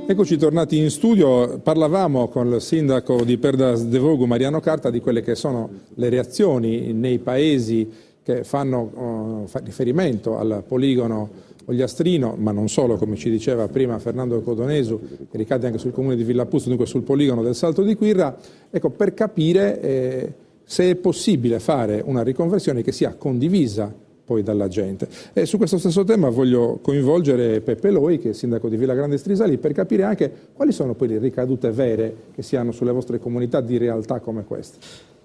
Eccoci tornati in studio, parlavamo con il sindaco di Perdas de Vogu, Mariano Carta, di quelle che sono le reazioni nei paesi che fanno riferimento al poligono Ogliastrino, ma non solo, come ci diceva prima Fernando Codonesu, che ricade anche sul comune di Villapuzzo, dunque sul poligono del Salto di Quirra, ecco, per capire se è possibile fare una riconversione che sia condivisa poi dalla gente. E su questo stesso tema voglio coinvolgere Peppe Loi, che è sindaco di Villa Grande Strisali, per capire anche quali sono poi le ricadute vere che si hanno sulle vostre comunità di realtà come queste.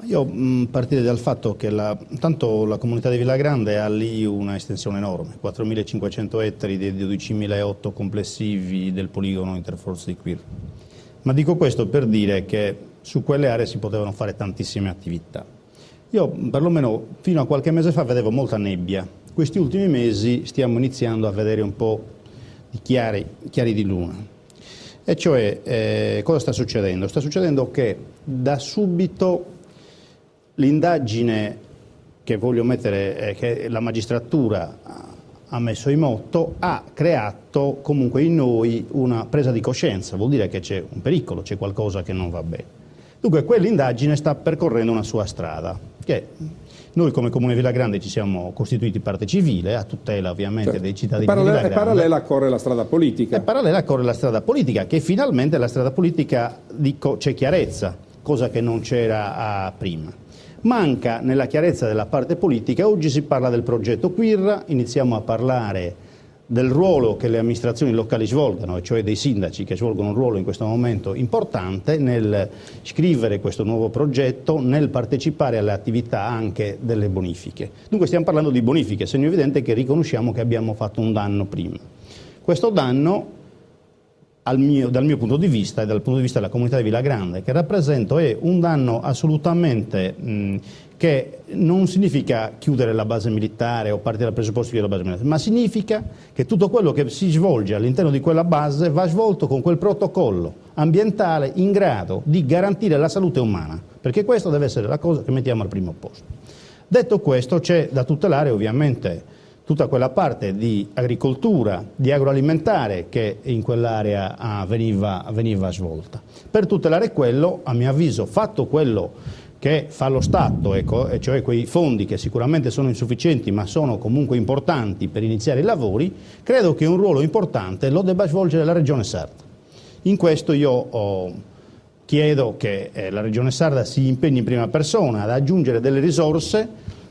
Io partirei dal fatto che tanto la comunità di Villa Grande ha lì una estensione enorme, 4.500 ettari dei 12.008 complessivi del poligono Interforze di Quirra. Ma dico questo per dire che su quelle aree si potevano fare tantissime attività. Io perlomeno fino a qualche mese fa vedevo molta nebbia. Questi ultimi mesi stiamo iniziando a vedere un po' di chiari di luna. E cioè, cosa sta succedendo? Sta succedendo che da subito l'indagine che voglio mettere, che la magistratura ha messo in moto, ha creato comunque in noi una presa di coscienza. Vuol dire che c'è un pericolo, c'è qualcosa che non va bene. Dunque quell'indagine sta percorrendo una sua strada, che noi come Comune Villa Grande ci siamo costituiti parte civile, a tutela ovviamente dei cittadini di Villa Grande. E parallela corre la strada politica. E parallela corre la strada politica, che finalmente la strada politica, dico, c'è chiarezza, cosa che non c'era prima. Manca nella chiarezza della parte politica, oggi si parla del progetto Quirra, iniziamo a parlare del ruolo che le amministrazioni locali svolgono, e cioè dei sindaci che svolgono un ruolo in questo momento importante nel scrivere questo nuovo progetto, nel partecipare alle attività anche delle bonifiche. Dunque stiamo parlando di bonifiche, segno evidente che riconosciamo che abbiamo fatto un danno prima. Questo danno, dal mio punto di vista e dal punto di vista della comunità di Villa Grande che rappresento, è un danno assolutamente che non significa chiudere la base militare o partire dal presupposto di chiudere la base militare, ma significa che tutto quello che si svolge all'interno di quella base va svolto con quel protocollo ambientale in grado di garantire la salute umana, perché questa deve essere la cosa che mettiamo al primo posto. Detto questo, c'è da tutelare ovviamente tutta quella parte di agricoltura, di agroalimentare che in quell'area veniva svolta. Per tutelare quello, a mio avviso, fatto quello che fa lo Stato, ecco, e cioè quei fondi che sicuramente sono insufficienti ma sono comunque importanti per iniziare i lavori, credo che un ruolo importante lo debba svolgere la Regione Sarda. In questo io chiedo che la Regione Sarda si impegni in prima persona ad aggiungere delle risorse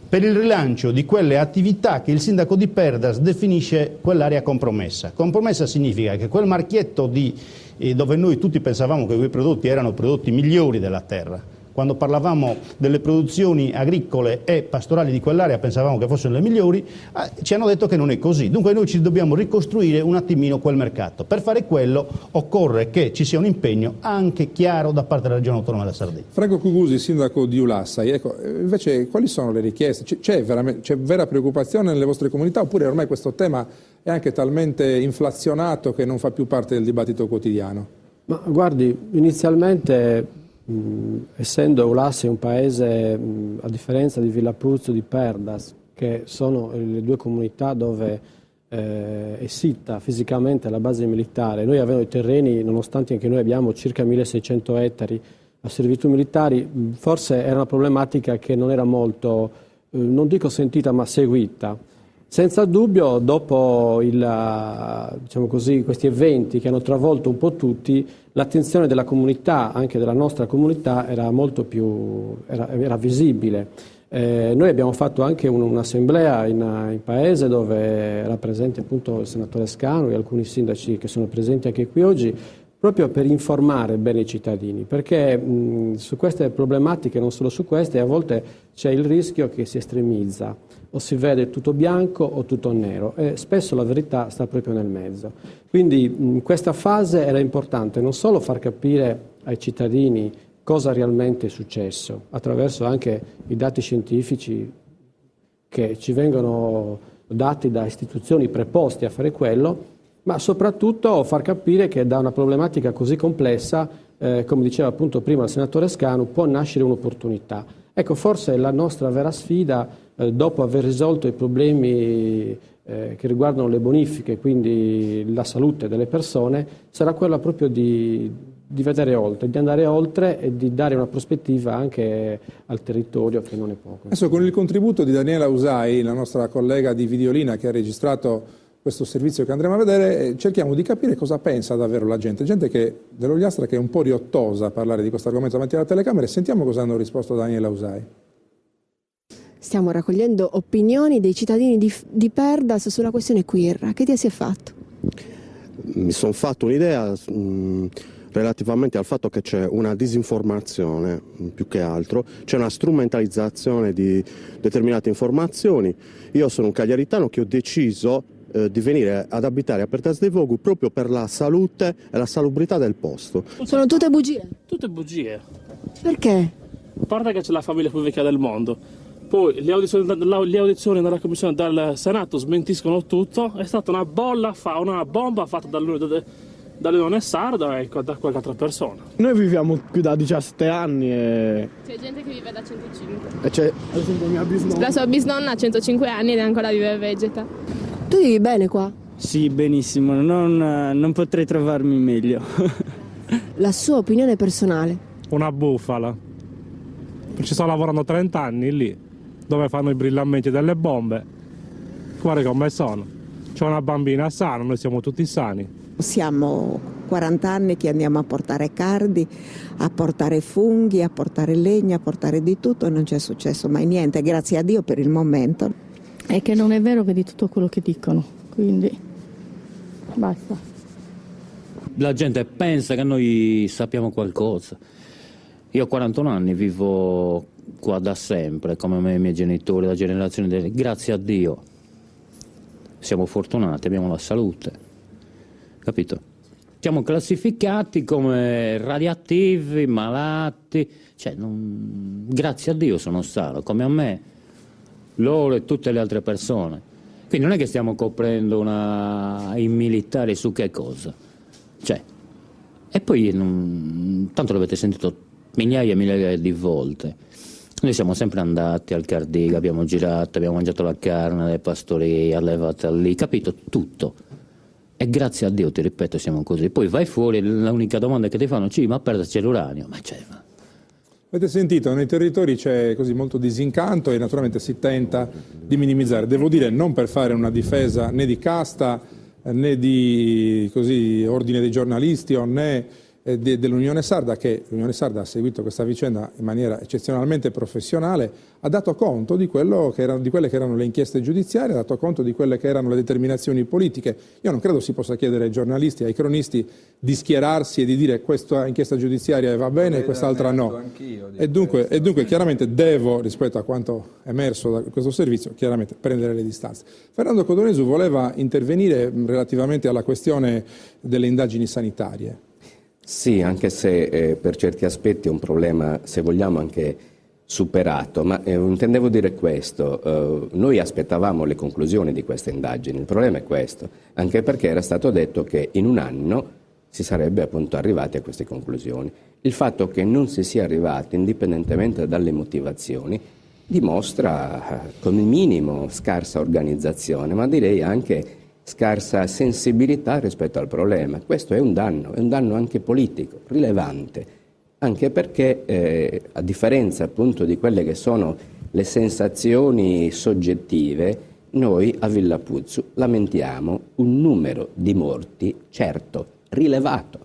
per il rilancio di quelle attività che il sindaco di Perdas definisce quell'area compromessa. Compromessa significa che quel marchietto dove noi tutti pensavamo che quei prodotti erano prodotti migliori della terra, quando parlavamo delle produzioni agricole e pastorali di quell'area pensavamo che fossero le migliori, ci hanno detto che non è così. Dunque noi ci dobbiamo ricostruire un attimino quel mercato. Per fare quello occorre che ci sia un impegno anche chiaro da parte della Regione Autonoma della Sardegna. Franco Cugusi, sindaco di Ulassai, ecco, invece quali sono le richieste? C'è vera preoccupazione nelle vostre comunità oppure ormai questo tema è anche talmente inflazionato che non fa più parte del dibattito quotidiano? Ma guardi, inizialmente essendo Ulassai un paese, a differenza di Villapuzzo, di Perdas, che sono le due comunità dove è sita fisicamente la base militare, noi avevamo i terreni, nonostante anche noi abbiamo circa 1.600 ettari a servitù militari, forse era una problematica che non era molto, non dico sentita, ma seguita. Senza dubbio, dopo diciamo così, questi eventi che hanno travolto un po' tutti, l'attenzione della comunità, anche della nostra comunità, era molto più era visibile. Noi abbiamo fatto anche un'assemblea in paese dove era presente appunto il senatore Scanu e alcuni sindaci che sono presenti anche qui oggi, proprio per informare bene i cittadini, perché su queste problematiche, non solo su queste, a volte c'è il rischio che si estremizza, o si vede tutto bianco o tutto nero, e spesso la verità sta proprio nel mezzo. Quindi in questa fase era importante non solo far capire ai cittadini cosa realmente è successo, attraverso anche i dati scientifici che ci vengono dati da istituzioni preposte a fare quello, ma soprattutto far capire che da una problematica così complessa, come diceva appunto prima il senatore Scanu, può nascere un'opportunità. Ecco, forse la nostra vera sfida, dopo aver risolto i problemi che riguardano le bonifiche, quindi la salute delle persone, sarà quella proprio di vedere oltre, di andare oltre e di dare una prospettiva anche al territorio, che non è poco. Adesso con il contributo di Daniela Usai, la nostra collega di Videolina che ha registrato questo servizio che andremo a vedere, cerchiamo di capire cosa pensa davvero la gente dell'Ogliastra che è un po' riottosa a parlare di questo argomento davanti alla telecamera, e sentiamo cosa hanno risposto Daniela Usai. Stiamo raccogliendo opinioni dei cittadini di Perdas sulla questione queer. Che ti si è fatto? Mi sono fatto un'idea relativamente al fatto che c'è una disinformazione, più che altro, c'è una strumentalizzazione di determinate informazioni. Io sono un cagliaritano che ho deciso di venire ad abitare a Perdas de Vogu proprio per la salute e la salubrità del posto. Sono tutte bugie? Tutte bugie. Perché? A parte che c'è la famiglia più vecchia del mondo. Poi le audizioni della commissione del Senato smentiscono tutto. È stata una bomba fatta dall'Unione Sarda e da qualche altra persona. Noi viviamo qui da 17 anni e... C'è gente che vive da 105. E c'è, ad esempio, mia bisnonna. La sua bisnonna ha 105 anni ed ancora vive e vegeta. Tu vivi bene qua? Sì, benissimo, non potrei trovarmi meglio. La sua opinione personale? Una bufala. Ci sto lavorando 30 anni lì, dove fanno i brillamenti delle bombe. Guarda come sono. C'è una bambina sana, noi siamo tutti sani. Siamo 40 anni che andiamo a portare cardi, a portare funghi, a portare legna, a portare di tutto e non c'è successo mai niente, grazie a Dio per il momento. È che non è vero, vedi tutto quello che dicono, quindi basta. La gente pensa che noi sappiamo qualcosa. Io ho 41 anni, vivo qua da sempre, come me e i miei genitori, la generazione grazie a Dio. Siamo fortunati, abbiamo la salute, capito? Siamo classificati come radioattivi, malati, cioè grazie a Dio sono sano, come a me, loro e tutte le altre persone. Quindi non è che stiamo coprendo i militari su che cosa, cioè, e poi tanto l'avete sentito migliaia e migliaia di volte. Noi siamo sempre andati al Cardiga, abbiamo girato, abbiamo mangiato la carne delle pastorie allevata lì, capito? Tutto. E grazie a Dio, ti ripeto, siamo così. Poi vai fuori, l'unica domanda che ti fanno, ma perda c'è l'uranio, ma c'è. Avete sentito, nei territori c'è così molto disincanto e naturalmente si tenta di minimizzare. Devo dire, non per fare una difesa né di casta né di ordine dei giornalisti o né dell'Unione Sarda, che l'Unione Sarda ha seguito questa vicenda in maniera eccezionalmente professionale, ha dato conto di quelle che erano le inchieste giudiziarie, ha dato conto di quelle che erano le determinazioni politiche. Io non credo si possa chiedere ai giornalisti, ai cronisti di schierarsi e di dire questa inchiesta giudiziaria va bene e quest'altra no. E dunque chiaramente devo, rispetto a quanto emerso da questo servizio, chiaramente prendere le distanze. Fernando Codonesu voleva intervenire relativamente alla questione delle indagini sanitarie. Sì, anche se per certi aspetti è un problema, se vogliamo, anche superato, ma intendevo dire questo, noi aspettavamo le conclusioni di queste indagini, il problema è questo, anche perché era stato detto che in un anno si sarebbe appunto arrivati a queste conclusioni. Il fatto che non si sia arrivati, indipendentemente dalle motivazioni, dimostra come minimo scarsa organizzazione, ma direi anche scarsa sensibilità rispetto al problema. Questo è un danno anche politico, rilevante, anche perché a differenza appunto di quelle che sono le sensazioni soggettive, noi a Villa Puzzu lamentiamo un numero di morti certo, rilevato,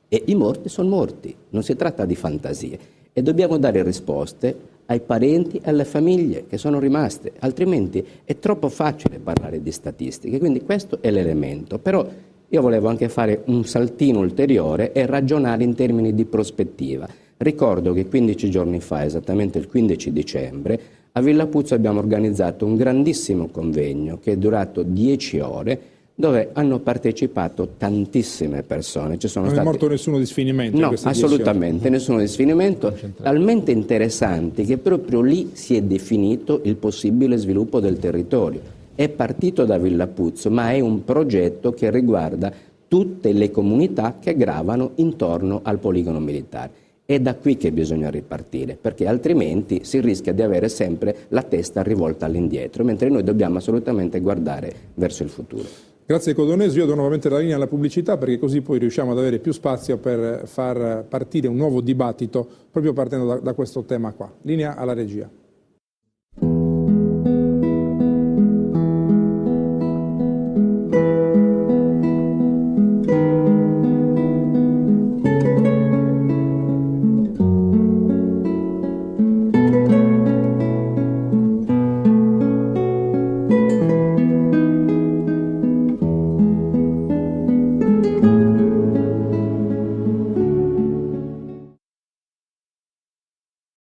e i morti sono morti, non si tratta di fantasie e dobbiamo dare risposte ai parenti e alle famiglie che sono rimaste, altrimenti è troppo facile parlare di statistiche, quindi questo è l'elemento. Però io volevo anche fare un saltino ulteriore e ragionare in termini di prospettiva. Ricordo che 15 giorni fa, esattamente il 15 dicembre, a Villa Puzzu abbiamo organizzato un grandissimo convegno che è durato 10 ore, dove hanno partecipato tantissime persone. Non è morto nessuno di sfinimento? No, assolutamente, nessuno di sfinimento, talmente interessanti che proprio lì si è definito il possibile sviluppo del territorio. È partito da Villa Puzzu, ma è un progetto che riguarda tutte le comunità che gravano intorno al poligono militare. È da qui che bisogna ripartire, perché altrimenti si rischia di avere sempre la testa rivolta all'indietro, mentre noi dobbiamo assolutamente guardare verso il futuro. Grazie Codonesi, io do nuovamente la linea alla pubblicità perché così poi riusciamo ad avere più spazio per far partire un nuovo dibattito proprio partendo da questo tema qua. Linea alla regia.